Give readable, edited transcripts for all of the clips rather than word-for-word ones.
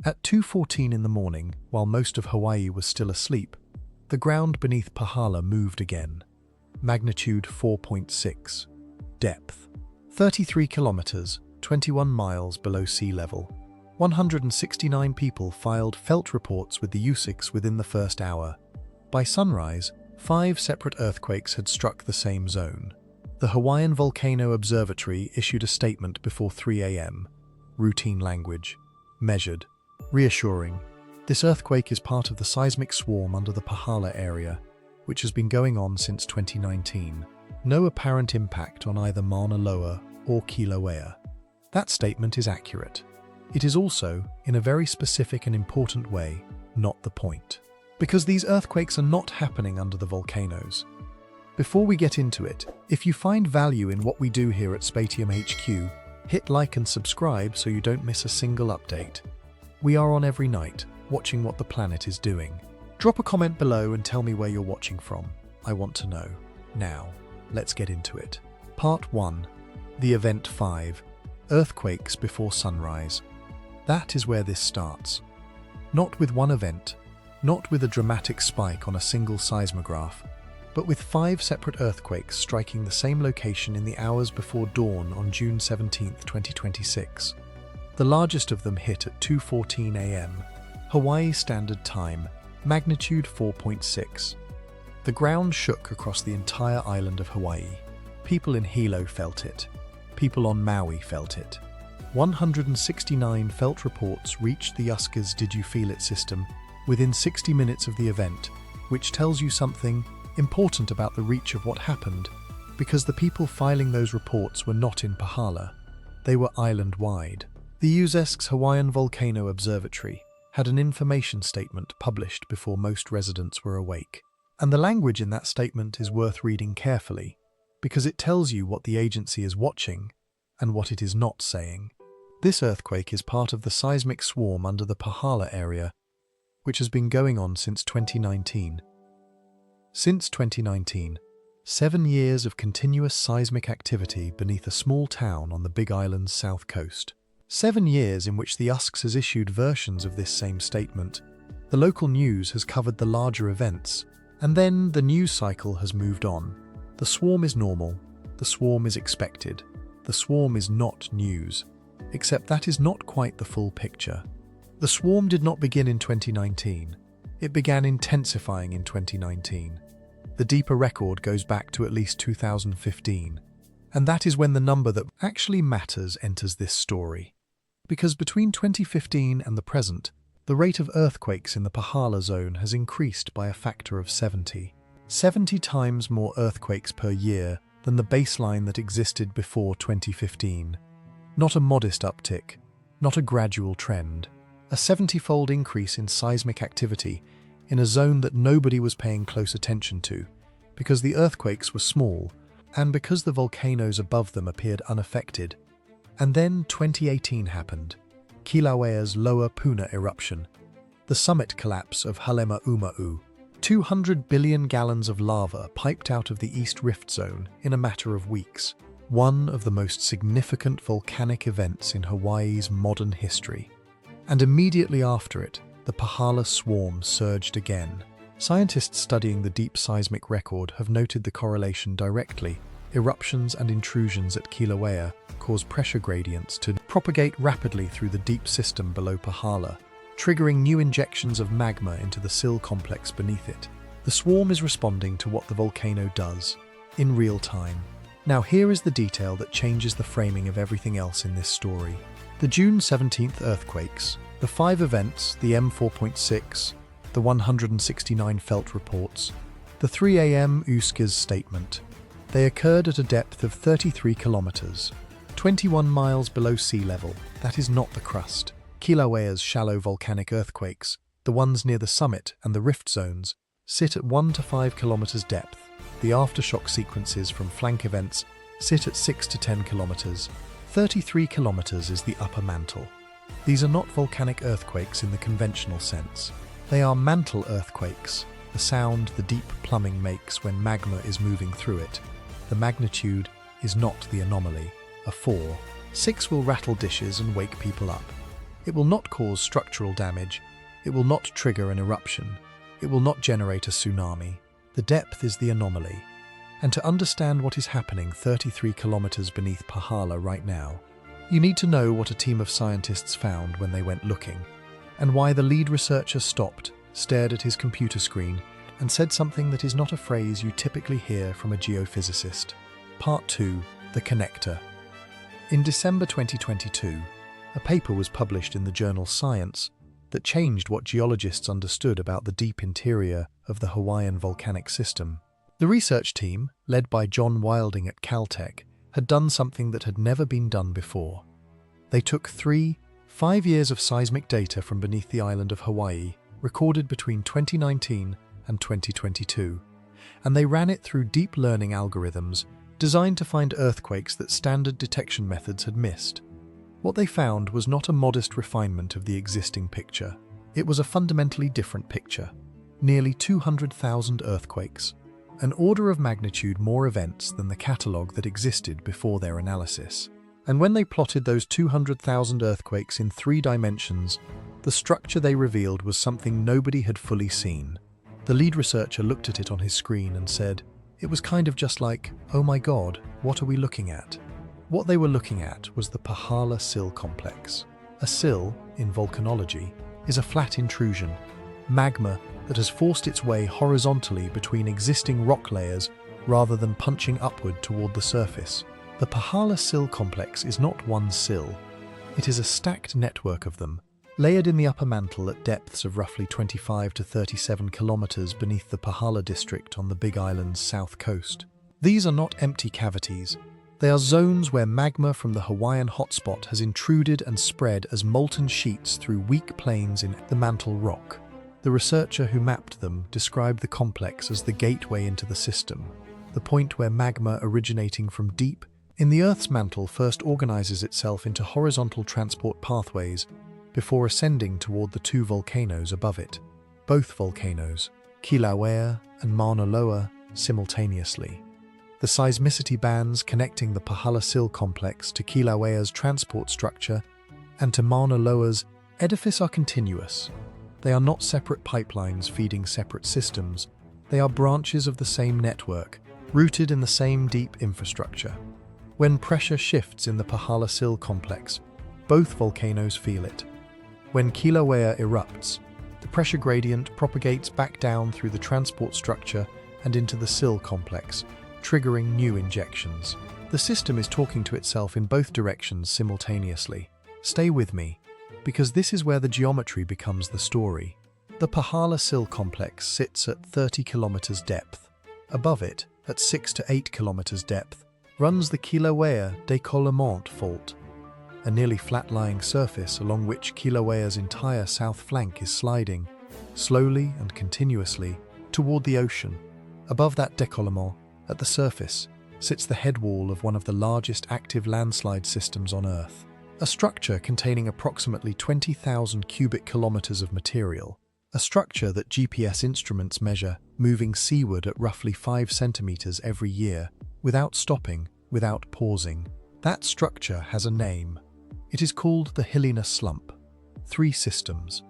At 2:14 in the morning, while most of Hawaii was still asleep, the ground beneath Pāhala moved again. Magnitude 4.6. Depth 33 kilometers, 21 miles below sea level. 169 people filed felt reports with the USGS within the first hour. By sunrise, 5 separate earthquakes had struck the same zone. The Hawaiian Volcano Observatory issued a statement before 3 a.m. Routine language. Measured. Reassuring. This earthquake is part of the seismic swarm under the Pāhala area, which has been going on since 2019. No apparent impact on either Mauna Loa or Kīlauea. That statement is accurate. It is also, in a very specific and important way, not the point. Because these earthquakes are not happening under the volcanoes. Before we get into it, if you find value in what we do here at Spatium HQ, hit like and subscribe so you don't miss a single update. We are on every night, watching what the planet is doing. Drop a comment below and tell me where you're watching from. I want to know. Now, let's get into it. Part 1. The Event 5. Earthquakes before sunrise. That is where this starts. Not with one event, not with a dramatic spike on a single seismograph, but with 5 separate earthquakes striking the same location in the hours before dawn on June 17, 2026. The largest of them hit at 2:14 a.m. Hawaii Standard Time, magnitude 4.6. The ground shook across the entire island of Hawaii. People in Hilo felt it. People on Maui felt it. 169 felt reports reached the USGS Did You Feel It system within 60 minutes of the event, which tells you something important about the reach of what happened, because the people filing those reports were not in Pāhala. They were island-wide. The USGS Hawaiian Volcano Observatory had an information statement published before most residents were awake. And the language in that statement is worth reading carefully, because it tells you what the agency is watching and what it is not saying. This earthquake is part of the seismic swarm under the Pāhala area, which has been going on since 2019. Since 2019, 7 years of continuous seismic activity beneath a small town on the Big Island's south coast. 7 years in which the USGS has issued versions of this same statement. The local news has covered the larger events, and then the news cycle has moved on. The swarm is normal. The swarm is expected. The swarm is not news. Except that is not quite the full picture. The swarm did not begin in 2019. It began intensifying in 2019. The deeper record goes back to at least 2015. And that is when the number that actually matters enters this story. Because between 2015 and the present, the rate of earthquakes in the Pāhala zone has increased by a factor of 70. 70 times more earthquakes per year than the baseline that existed before 2015. Not a modest uptick, not a gradual trend. A 70-fold increase in seismic activity in a zone that nobody was paying close attention to, because the earthquakes were small and because the volcanoes above them appeared unaffected. And then 2018 happened. Kīlauea's Lower Puna eruption. The summit collapse of Halemaumau. 200 billion gallons of lava piped out of the East Rift Zone in a matter of weeks. One of the most significant volcanic events in Hawaii's modern history. And immediately after it, the Pāhala swarm surged again. Scientists studying the deep seismic record have noted the correlation directly. Eruptions and intrusions at Kīlauea cause pressure gradients to propagate rapidly through the deep system below Pāhala, triggering new injections of magma into the sill complex beneath it. The swarm is responding to what the volcano does, in real time. Now here is the detail that changes the framing of everything else in this story. The June 17th earthquakes, the 5 events, the M4.6, the 169 felt reports, the 3 a.m. USGS statement. They occurred at a depth of 33 kilometers, 21 miles below sea level. That is not the crust. Kīlauea's shallow volcanic earthquakes, the ones near the summit and the rift zones, sit at 1 to 5 kilometers depth. The aftershock sequences from flank events sit at 6 to 10 kilometers. 33 kilometers is the upper mantle. These are not volcanic earthquakes in the conventional sense. They are mantle earthquakes, the sound the deep plumbing makes when magma is moving through it. The magnitude is not the anomaly. A 4. 6 will rattle dishes and wake people up. It will not cause structural damage. It will not trigger an eruption. It will not generate a tsunami. The depth is the anomaly. And to understand what is happening 33 kilometers beneath Pāhala right now, you need to know what a team of scientists found when they went looking, and why the lead researcher stopped, stared at his computer screen, and said something that is not a phrase you typically hear from a geophysicist. Part 2. The Connector. In December 2022, a paper was published in the journal Science that changed what geologists understood about the deep interior of the Hawaiian volcanic system. The research team, led by John Wilding at Caltech, had done something that had never been done before. They took 5 years of seismic data from beneath the island of Hawaii, recorded between 2019 and 2022, and they ran it through deep learning algorithms designed to find earthquakes that standard detection methods had missed. What they found was not a modest refinement of the existing picture. It was a fundamentally different picture. Nearly 200,000 earthquakes, an order of magnitude more events than the catalogue that existed before their analysis. And when they plotted those 200,000 earthquakes in 3 dimensions, the structure they revealed was something nobody had fully seen. The lead researcher looked at it on his screen and said, it was kind of just like, oh my God, what are we looking at? What they were looking at was the Pāhala Sill complex. A sill, in volcanology, is a flat intrusion, magma that has forced its way horizontally between existing rock layers rather than punching upward toward the surface. The Pāhala Sill complex is not one sill. It is a stacked network of them, layered in the upper mantle at depths of roughly 25 to 37 kilometers beneath the Pāhala district on the Big Island's south coast. These are not empty cavities. They are zones where magma from the Hawaiian hotspot has intruded and spread as molten sheets through weak planes in the mantle rock. The researcher who mapped them described the complex as the gateway into the system, the point where magma originating from deep in the Earth's mantle first organizes itself into horizontal transport pathways before ascending toward the 2 volcanoes above it. Both volcanoes, Kīlauea and Mauna Loa, simultaneously. The seismicity bands connecting the Pāhala Sill complex to Kīlauea's transport structure and to Mauna Loa's edifice are continuous. They are not separate pipelines feeding separate systems. They are branches of the same network, rooted in the same deep infrastructure. When pressure shifts in the Pāhala Sill complex, both volcanoes feel it. When Kīlauea erupts, the pressure gradient propagates back down through the transport structure and into the Sill complex, triggering new injections. The system is talking to itself in both directions simultaneously. Stay with me, because this is where the geometry becomes the story. The Pāhala Sill complex sits at 30 kilometers depth. Above it, at 6 to 8 kilometers depth, runs the Kīlauea décollement fault, a nearly flat-lying surface along which Kīlauea's entire south flank is sliding, slowly and continuously, toward the ocean. Above that décollement, at the surface, sits the head wall of one of the largest active landslide systems on Earth, a structure containing approximately 20,000 cubic kilometers of material, a structure that GPS instruments measure moving seaward at roughly 5 centimeters every year, without stopping, without pausing. That structure has a name. It is called the Hilina Slump. 3 systems.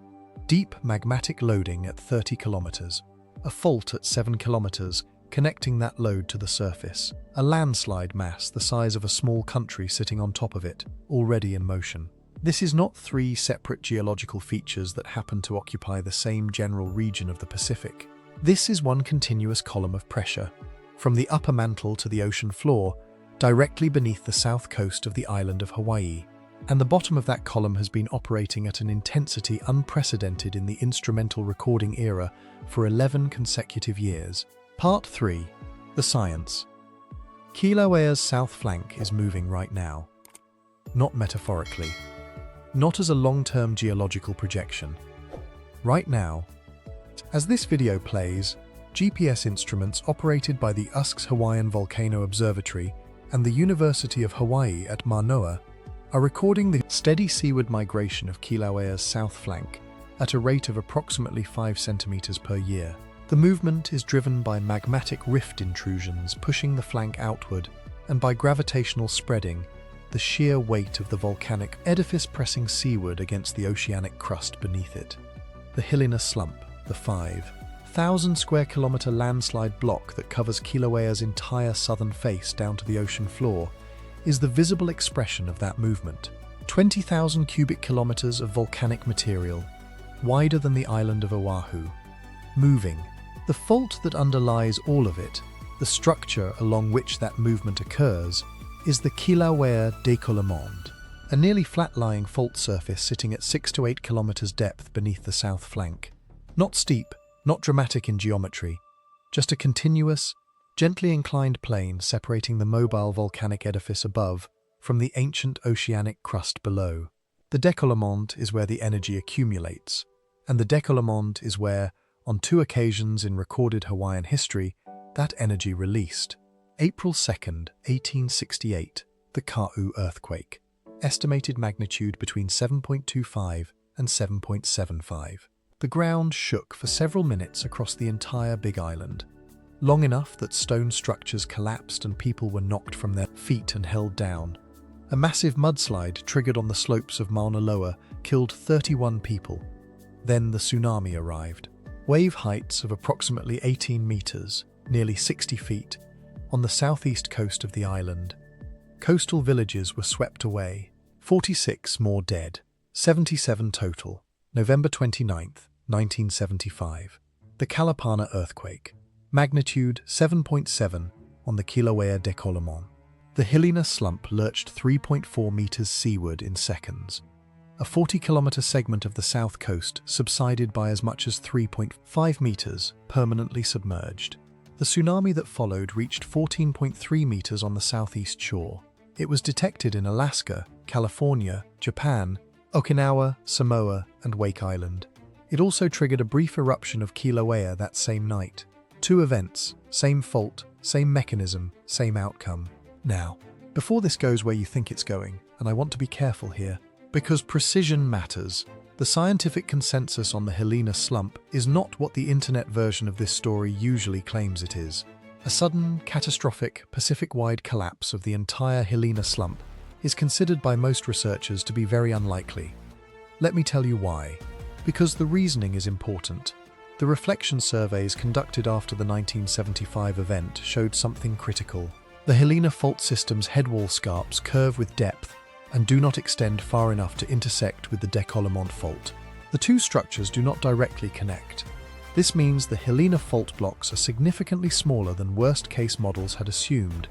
Deep magmatic loading at 30 kilometers, a fault at 7 kilometers connecting that load to the surface, a landslide mass the size of a small country sitting on top of it, already in motion. This is not 3 separate geological features that happen to occupy the same general region of the Pacific. This is one continuous column of pressure, from the upper mantle to the ocean floor, directly beneath the south coast of the island of Hawaii. And the bottom of that column has been operating at an intensity unprecedented in the instrumental recording era for 11 consecutive years. Part 3. The Science. Kīlauea's south flank is moving right now. Not metaphorically. Not as a long-term geological projection. Right now, as this video plays, GPS instruments operated by the USGS Hawaiian Volcano Observatory and the University of Hawaii at Manoa are recording the steady seaward migration of Kīlauea's south flank at a rate of approximately 5 centimeters per year. The movement is driven by magmatic rift intrusions pushing the flank outward and by gravitational spreading the sheer weight of the volcanic edifice pressing seaward against the oceanic crust beneath it. The Hilina Slump, the 5,000 square kilometer landslide block that covers Kīlauea's entire southern face down to the ocean floor, is the visible expression of that movement. 20,000 cubic kilometers of volcanic material, wider than the island of Oahu, moving. The fault that underlies all of it, the structure along which that movement occurs, is the Kīlauea décollement, a nearly flat-lying fault surface sitting at 6 to 8 kilometers depth beneath the south flank. Not steep, not dramatic in geometry, just a continuous, gently inclined plane separating the mobile volcanic edifice above from the ancient oceanic crust below. The décollement is where the energy accumulates, and the décollement is where, on 2 occasions in recorded Hawaiian history, that energy released. April 2nd, 1868, the Ka'u earthquake. Estimated magnitude between 7.25 and 7.75. The ground shook for several minutes across the entire Big Island, long enough that stone structures collapsed and people were knocked from their feet and held down. A massive mudslide triggered on the slopes of Mauna Loa killed 31 people. Then the tsunami arrived. Wave heights of approximately 18 meters, nearly 60 feet, on the southeast coast of the island. Coastal villages were swept away. 46 more dead. 77 total. November 29th, 1975. The Kalapana earthquake. Magnitude 7.7 on the Kīlauea décollement. The Hilina slump lurched 3.4 meters seaward in seconds. A 40-kilometer segment of the south coast subsided by as much as 3.5 meters, permanently submerged. The tsunami that followed reached 14.3 meters on the southeast shore. It was detected in Alaska, California, Japan, Okinawa, Samoa, and Wake Island. It also triggered a brief eruption of Kīlauea that same night. 2 events, same fault, same mechanism, same outcome. Now, before this goes where you think it's going, and I want to be careful here, because precision matters, the scientific consensus on the Hilina slump is not what the internet version of this story usually claims it is. A sudden, catastrophic, Pacific-wide collapse of the entire Hilina slump is considered by most researchers to be very unlikely. Let me tell you why. Because the reasoning is important. The reflection surveys conducted after the 1975 event showed something critical. The Hilina fault system's headwall scarps curve with depth and do not extend far enough to intersect with the décollement fault. The 2 structures do not directly connect. This means the Hilina fault blocks are significantly smaller than worst-case models had assumed,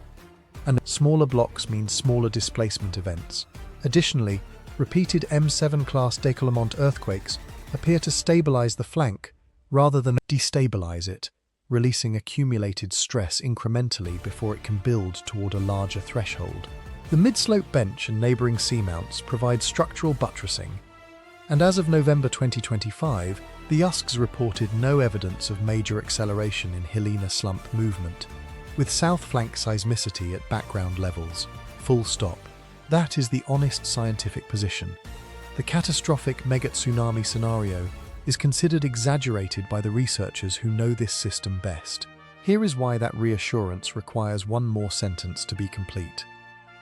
and smaller blocks mean smaller displacement events. Additionally, repeated M7-class décollement earthquakes appear to stabilize the flank rather than destabilize it, releasing accumulated stress incrementally before it can build toward a larger threshold. The mid-slope bench and neighboring seamounts provide structural buttressing, and as of November 2025, the USGS reported no evidence of major acceleration in Hilina slump movement, with south flank seismicity at background levels. Full stop. That is the honest scientific position. The catastrophic mega-tsunami scenario is considered exaggerated by the researchers who know this system best. Here is why that reassurance requires one more sentence to be complete.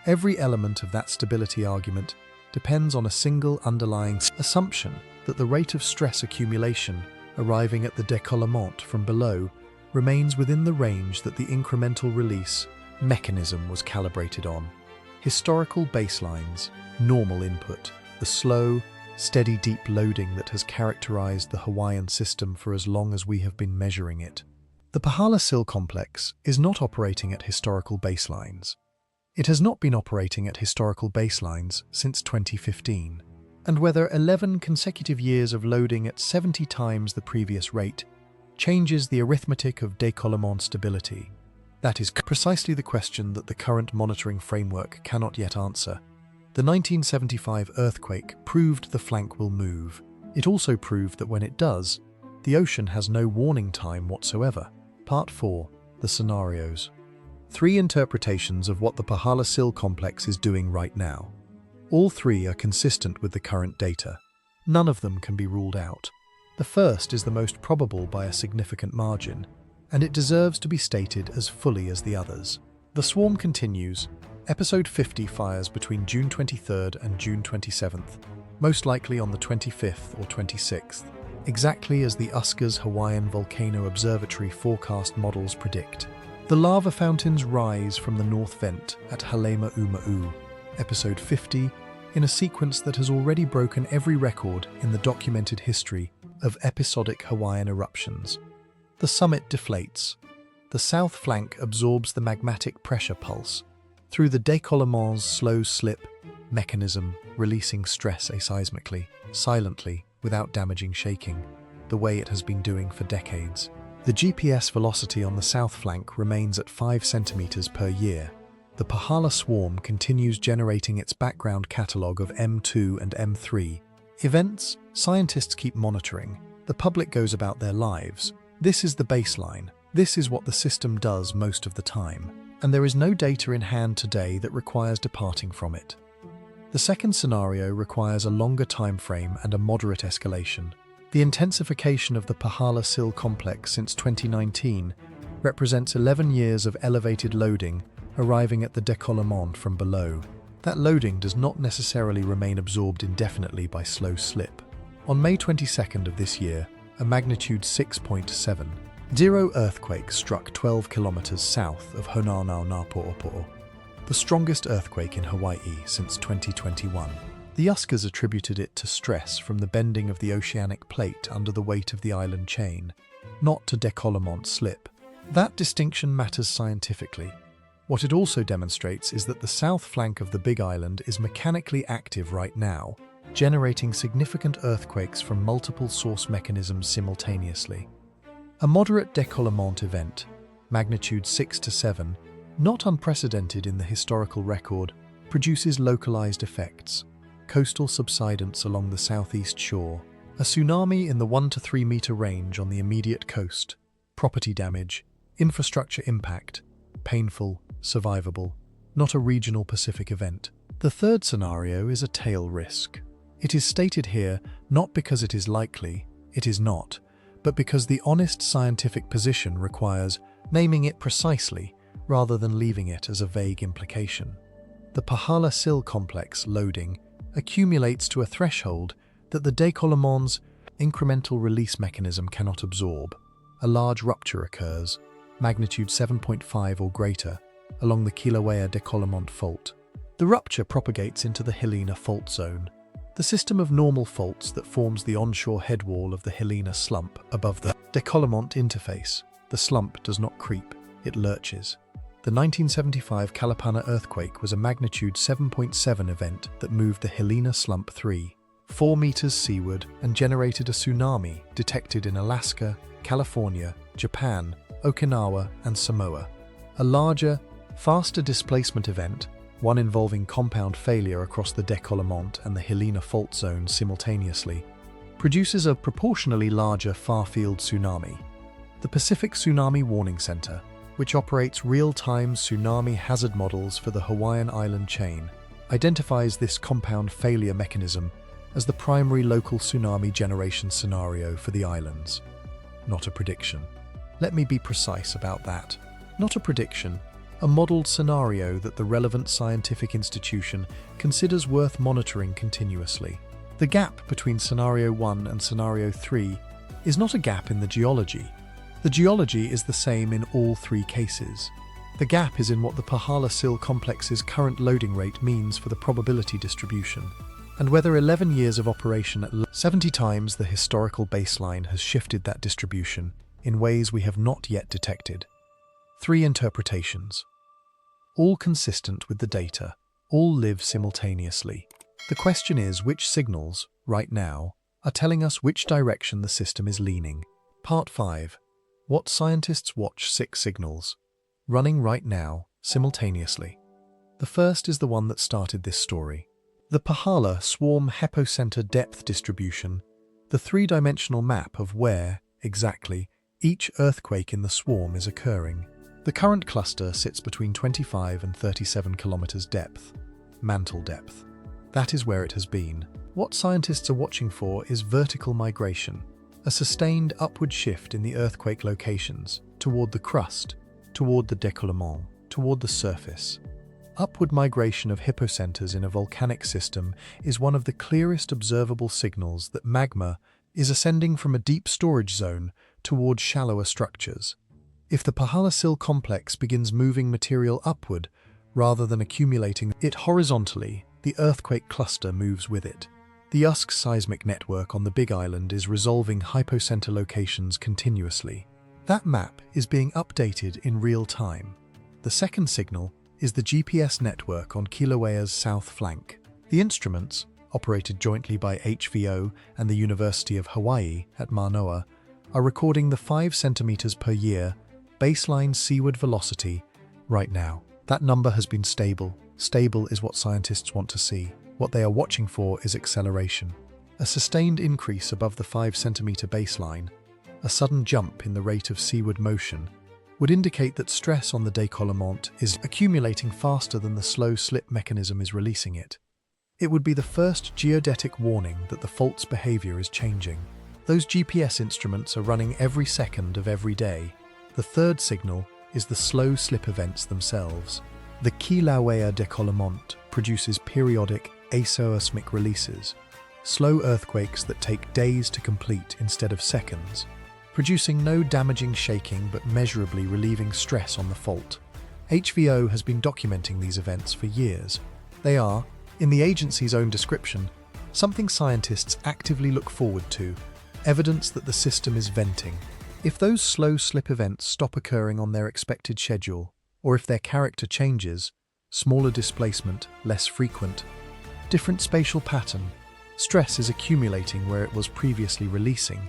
Every element of that stability argument depends on a single underlying assumption that the rate of stress accumulation arriving at the décollement from below remains within the range that the incremental release mechanism was calibrated on. Historical baselines, normal input, the slow, steady deep loading that has characterized the Hawaiian system for as long as we have been measuring it. The Pāhala Sill complex is not operating at historical baselines. It has not been operating at historical baselines since 2015, and whether 11 consecutive years of loading at 70 times the previous rate changes the arithmetic of décollement stability. That is precisely the question that the current monitoring framework cannot yet answer. The 1975 earthquake proved the flank will move. It also proved that when it does, the ocean has no warning time whatsoever. Part 4. The scenarios. 3 interpretations of what the Pāhala Sill complex is doing right now. All 3 are consistent with the current data. None of them can be ruled out. The first is the most probable by a significant margin, and it deserves to be stated as fully as the others. The swarm continues, Episode 50 fires between June 23rd and June 27th, most likely on the 25th or 26th, exactly as the USGS Hawaiian Volcano Observatory forecast models predict. The lava fountains rise from the north vent at Halema-Uma'u, Episode 50, in a sequence that has already broken every record in the documented history of episodic Hawaiian eruptions. The summit deflates. The south flank absorbs the magmatic pressure pulse through the décollement's slow slip mechanism, releasing stress aseismically, silently, without damaging shaking, the way it has been doing for decades. The GPS velocity on the south flank remains at 5 centimeters per year. The Pāhala swarm continues generating its background catalogue of M2 and M3 events. Scientists keep monitoring. The public goes about their lives. This is the baseline. This is what the system does most of the time. And there is no data in hand today that requires departing from it. The second scenario requires a longer time frame and a moderate escalation. The intensification of the Pāhala sill complex since 2019 represents 11 years of elevated loading arriving at the décollement from below. That loading does not necessarily remain absorbed indefinitely by slow slip. On May 22nd of this year, a magnitude 6.7 earthquake struck 12 kilometers south of Honanaunapō'opō, the strongest earthquake in Hawaii since 2021. The USGS attributed it to stress from the bending of the oceanic plate under the weight of the island chain, not to décollement slip. That distinction matters scientifically. What it also demonstrates is that the south flank of the Big Island is mechanically active right now, generating significant earthquakes from multiple source mechanisms simultaneously. A moderate décollement event, magnitude 6 to 7, not unprecedented in the historical record, produces localized effects. Coastal subsidence along the southeast shore, a tsunami in the 1 to 3 meter range on the immediate coast, property damage, infrastructure impact, painful, survivable, not a regional Pacific event. The third scenario is a tail risk. It is stated here not because it is likely, it is not, but because the honest scientific position requires naming it precisely rather than leaving it as a vague implication. The Pāhala sill complex loading accumulates to a threshold that the décollement's incremental release mechanism cannot absorb. A large rupture occurs, magnitude 7.5 or greater, along the Kīlauea décollement fault. The rupture propagates into the Hilina fault zone, the system of normal faults that forms the onshore headwall of the Hilina slump above the décollement interface. The slump does not creep, it lurches. The 1975 Kalapana earthquake was a magnitude 7.7 event that moved the Hilina slump 4 meters seaward and generated a tsunami detected in Alaska, California, Japan, Okinawa, and Samoa. A larger, faster displacement event, one involving compound failure across the décollement and the Hilina fault zone simultaneously, produces a proportionally larger far-field tsunami. The Pacific Tsunami Warning Center, which operates real-time tsunami hazard models for the Hawaiian Island chain, identifies this compound failure mechanism as the primary local tsunami generation scenario for the islands. Not a prediction. Let me be precise about that. Not a prediction, a modeled scenario that the relevant scientific institution considers worth monitoring continuously. The gap between Scenario 1 and Scenario 3 is not a gap in the geology. The geology is the same in all 3 cases. The gap is in what the Pāhala sill complex's current loading rate means for the probability distribution, and whether 11 years of operation at 70 times the historical baseline has shifted that distribution in ways we have not yet detected. 3 interpretations. All consistent with the data, all live simultaneously. The question is which signals, right now, are telling us which direction the system is leaning. Part 5. What scientists watch 6 signals, running right now, simultaneously. The first is the one that started this story. The Pāhala swarm hypocenter depth distribution, the 3-dimensional map of where, exactly, each earthquake in the swarm is occurring. The current cluster sits between 25 and 37 kilometers depth, mantle depth. That is where it has been. What scientists are watching for is vertical migration, a sustained upward shift in the earthquake locations, toward the crust, toward the décollement, toward the surface. Upward migration of hypocenters in a volcanic system is one of the clearest observable signals that magma is ascending from a deep storage zone towards shallower structures. If the Pāhala sill complex begins moving material upward rather than accumulating it horizontally, the earthquake cluster moves with it. The USGS seismic network on the Big Island is resolving hypocenter locations continuously. That map is being updated in real time. The second signal is the GPS network on Kīlauea's south flank. The instruments, operated jointly by HVO and the University of Hawaii at Mauna Loa, are recording the 5 centimeters per year baseline seaward velocity right now. That number has been stable. Stable is what scientists want to see. What they are watching for is acceleration. A sustained increase above the 5 centimeter baseline, a sudden jump in the rate of seaward motion, would indicate that stress on the décollement is accumulating faster than the slow slip mechanism is releasing it. It would be the first geodetic warning that the fault's behavior is changing. Those GPS instruments are running every second of every day. The third signal is the slow slip events themselves. The Kīlauea décollement produces periodic aseismic releases, slow earthquakes that take days to complete instead of seconds, producing no damaging shaking but measurably relieving stress on the fault. HVO has been documenting these events for years. They are, in the agency's own description, something scientists actively look forward to, evidence that the system is venting. If those slow slip events stop occurring on their expected schedule, or if their character changes, smaller displacement, less frequent, different spatial pattern, stress is accumulating where it was previously releasing,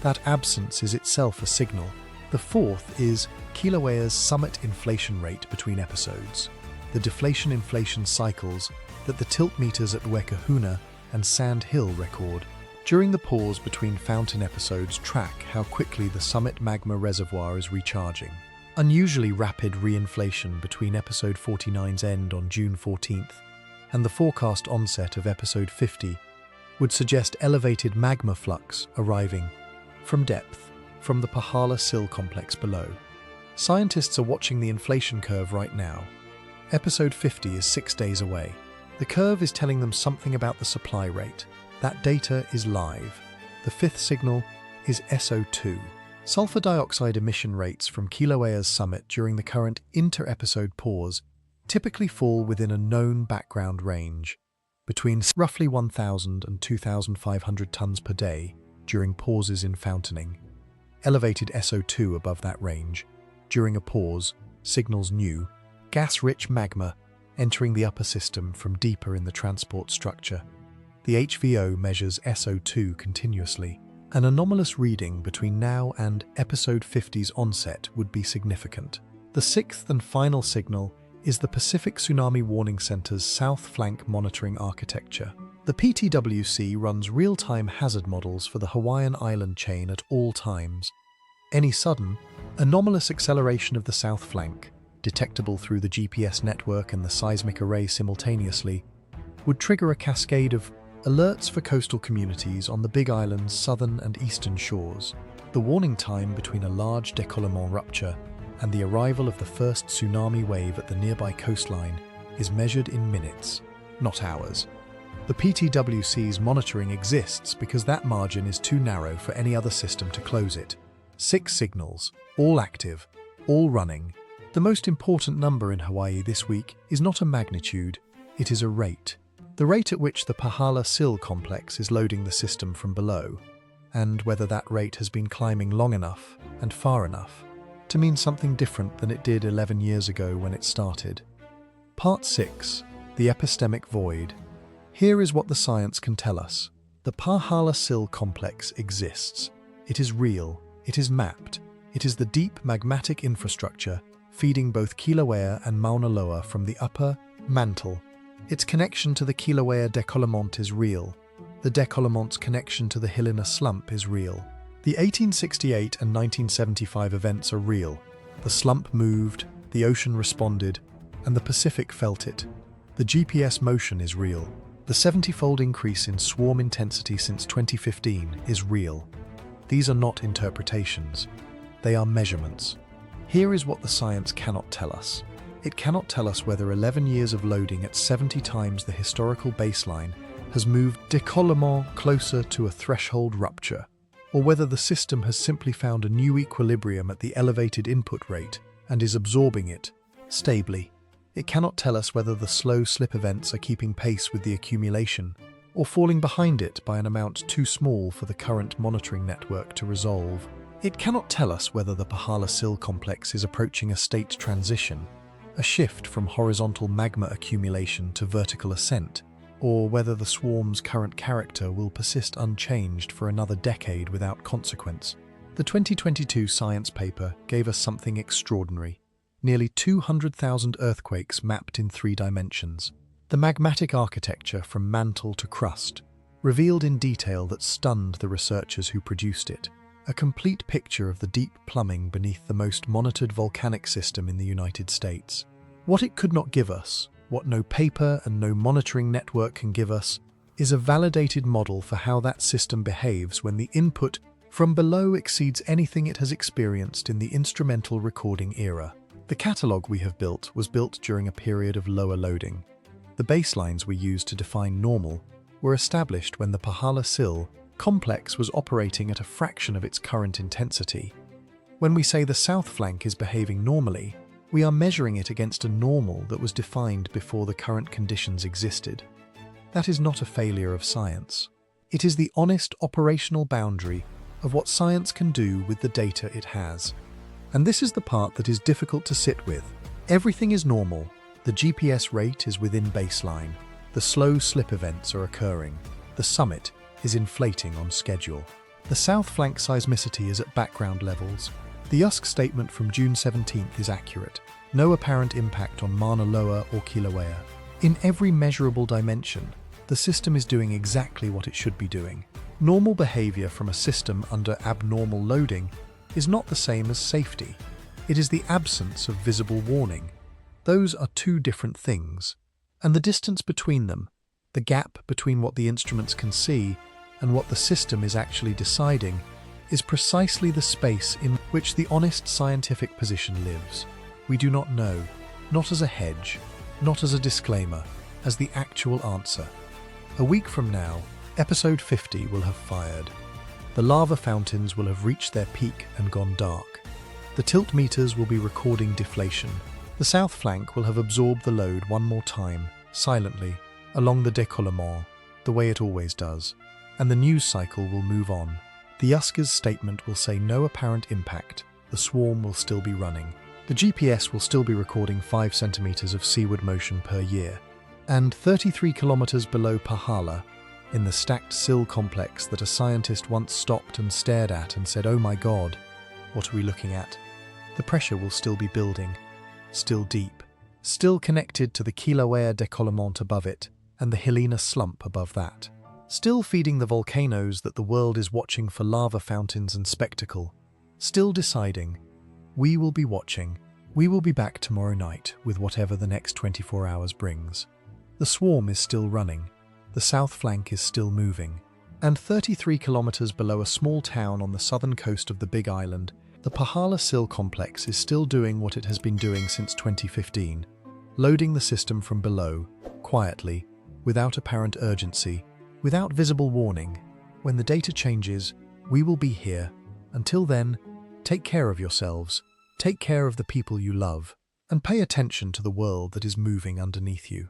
that absence is itself a signal. The fourth is Kīlauea's summit inflation rate between episodes, the deflation-inflation cycles that the tilt meters at Wekahuna and Sand Hill record. During the pause between fountain episodes, track how quickly the summit magma reservoir is recharging. Unusually rapid reinflation between episode 49's end on June 14th and the forecast onset of episode 50 would suggest elevated magma flux arriving from depth, from the Pāhala sill complex below. Scientists are watching the inflation curve right now. Episode 50 is 6 days away. The curve is telling them something about the supply rate. That data is live. The fifth signal is SO2. Sulfur dioxide emission rates from Kīlauea's summit during the current inter-episode pause typically fall within a known background range, between roughly 1,000 and 2,500 tons per day during pauses in fountaining. Elevated SO2 above that range, during a pause, signals new, gas-rich magma entering the upper system from deeper in the transport structure. The HVO measures SO2 continuously. An anomalous reading between now and episode 50's onset would be significant. The sixth and final signal is the Pacific Tsunami Warning Center's South Flank Monitoring Architecture. The PTWC runs real-time hazard models for the Hawaiian Island chain at all times. Any sudden, anomalous acceleration of the south flank, detectable through the GPS network and the seismic array simultaneously, would trigger a cascade of alerts for coastal communities on the Big Island's southern and eastern shores. The warning time between a large décollement rupture and the arrival of the first tsunami wave at the nearby coastline is measured in minutes, not hours. The PTWC's monitoring exists because that margin is too narrow for any other system to close it. 6 signals, all active, all running. The most important number in Hawaii this week is not a magnitude, it is a rate. The rate at which the Pāhala sill complex is loading the system from below, and whether that rate has been climbing long enough and far enough to mean something different than it did 11 years ago when it started. Part 6. The Epistemic Void. Here is what the science can tell us. The Pāhala sill complex exists. It is real. It is mapped. It is the deep magmatic infrastructure feeding both Kīlauea and Mauna Loa from the upper mantle. Its connection to the Kīlauea décollement is real. The décollement's connection to the Hilina slump is real. The 1868 and 1975 events are real. The slump moved, the ocean responded, and the Pacific felt it. The GPS motion is real. The 70-fold increase in swarm intensity since 2015 is real. These are not interpretations. They are measurements. Here is what the science cannot tell us. It cannot tell us whether 11 years of loading at 70 times the historical baseline has moved décollement closer to a threshold rupture, or whether the system has simply found a new equilibrium at the elevated input rate and is absorbing it stably. It cannot tell us whether the slow slip events are keeping pace with the accumulation, or falling behind it by an amount too small for the current monitoring network to resolve. It cannot tell us whether the Pāhala sill complex is approaching a state transition, a shift from horizontal magma accumulation to vertical ascent, or whether the swarm's current character will persist unchanged for another decade without consequence. The 2022 science paper gave us something extraordinary. Nearly 200,000 earthquakes mapped in 3 dimensions. The magmatic architecture from mantle to crust, revealed in detail that stunned the researchers who produced it. A complete picture of the deep plumbing beneath the most monitored volcanic system in the United States. What it could not give us, what no paper and no monitoring network can give us, is a validated model for how that system behaves when the input from below exceeds anything it has experienced in the instrumental recording era. The catalogue we have built was built during a period of lower loading. The baselines we used to define normal were established when the Pāhala sill complex was operating at a fraction of its current intensity. When we say the south flank is behaving normally, we are measuring it against a normal that was defined before the current conditions existed. That is not a failure of science. It is the honest operational boundary of what science can do with the data it has. And this is the part that is difficult to sit with. Everything is normal. The GPS rate is within baseline. The slow slip events are occurring. The summit is inflating on schedule. The south flank seismicity is at background levels. The USGS statement from June 17th is accurate. No apparent impact on Mauna Loa or Kīlauea. In every measurable dimension, the system is doing exactly what it should be doing. Normal behavior from a system under abnormal loading is not the same as safety. It is the absence of visible warning. Those are 2 different things. And the distance between them, the gap between what the instruments can see and what the system is actually deciding, is precisely the space in which the honest scientific position lives. We do not know, not as a hedge, not as a disclaimer, as the actual answer. A week from now, episode 50 will have fired. The lava fountains will have reached their peak and gone dark. The tilt meters will be recording deflation. The south flank will have absorbed the load one more time, silently, along the décollement, the way it always does. And the news cycle will move on. The USGS statement will say no apparent impact. The swarm will still be running. The GPS will still be recording 5 centimeters of seaward motion per year. And 33 kilometers below Pāhala, in the stacked sill complex that a scientist once stopped and stared at and said, "Oh my God, what are we looking at?" The pressure will still be building, still deep, still connected to the Kīlauea décollement above it and the Hilina slump above that, still feeding the volcanoes that the world is watching for lava fountains and spectacle, still deciding, we will be watching, we will be back tomorrow night with whatever the next 24 hours brings. The swarm is still running. The south flank is still moving, and 33 kilometers below a small town on the southern coast of the Big Island, the Pāhala sill complex is still doing what it has been doing since 2015, loading the system from below, quietly, without apparent urgency, without visible warning. When the data changes, we will be here. Until then, take care of yourselves, take care of the people you love, and pay attention to the world that is moving underneath you.